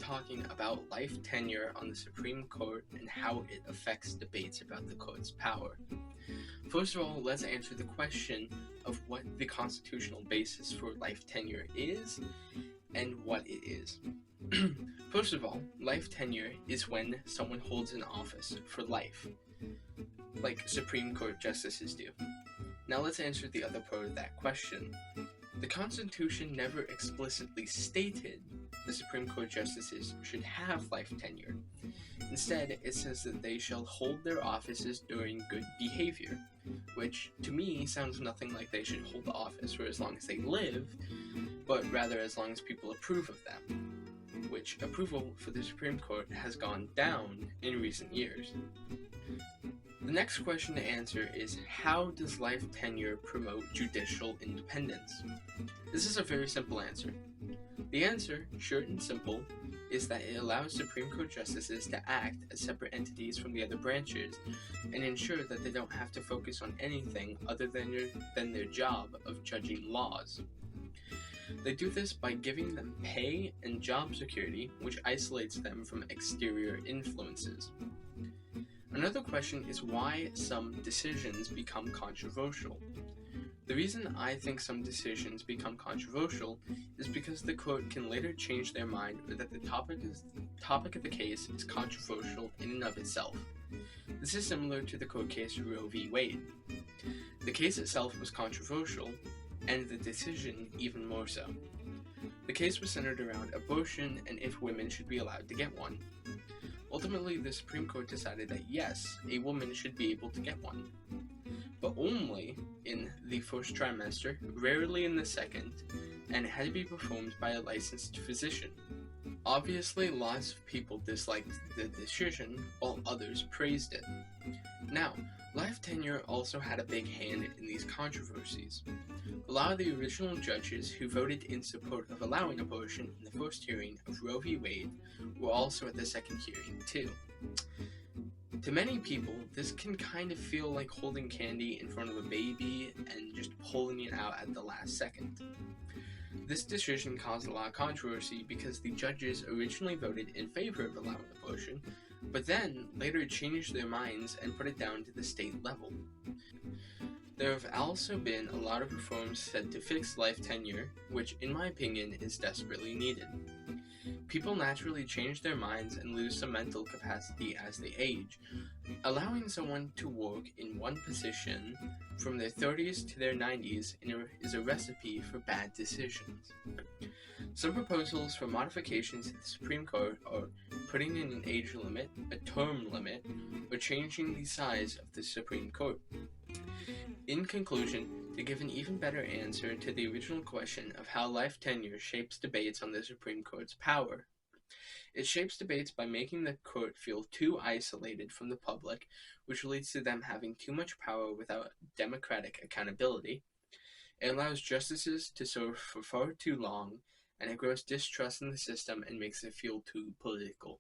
talking about life tenure on the Supreme Court and how it affects debates about the court's power. First of all, let's answer the question of what the constitutional basis for life tenure is and what it is. First of all, life tenure is when someone holds an office for life, like Supreme Court justices do. Now let's answer the other part of that question. The Constitution never explicitly stated the Supreme Court justices should have life tenure. Instead, it says that they shall hold their offices during good behavior, which to me sounds nothing like they should hold the office for as long as they live, but rather as long as people approve of them, which approval for the Supreme Court has gone down in recent years. The next question to answer is, how does life tenure promote judicial independence? This is a very simple answer. The answer, short and simple, is that it allows Supreme Court justices to act as separate entities from the other branches and ensure that they don't have to focus on anything other than their job of judging laws. They do this by giving them pay and job security, which isolates them from exterior influences. Another question is why some decisions become controversial. The reason I think some decisions become controversial is because the court can later change their mind or that the topic of the case is controversial in and of itself. This is similar to the court case Roe v. Wade. The case itself was controversial, and the decision even more so. The case was centered around abortion and if women should be allowed to get one. Ultimately, the Supreme Court decided that yes, a woman should be able to get one, but only in the first trimester, rarely in the second, and it had to be performed by a licensed physician. Obviously, lots of people disliked the decision, while others praised it. Now, life tenure also had a big hand in these controversies. A lot of the original judges who voted in support of allowing abortion in the first hearing of Roe v. Wade were also at the second hearing too. To many people, this can kind of feel like holding candy in front of a baby and just pulling it out at the last second. This decision caused a lot of controversy because the judges originally voted in favor of allowing abortion, but then later changed their minds and put it down to the state level. There have also been a lot of reforms said to fix life tenure, which in my opinion is desperately needed. People naturally change their minds and lose some mental capacity as they age. Allowing someone to work in one position from their 30s to their 90s is a recipe for bad decisions. Some proposals for modifications to the Supreme Court are putting in an age limit, a term limit, or changing the size of the Supreme Court. In conclusion, to give an even better answer to the original question of how life tenure shapes debates on the Supreme Court's power, it shapes debates by making the court feel too isolated from the public, which leads to them having too much power without democratic accountability. It allows justices to serve for far too long, and it grows distrust in the system and makes it feel too political.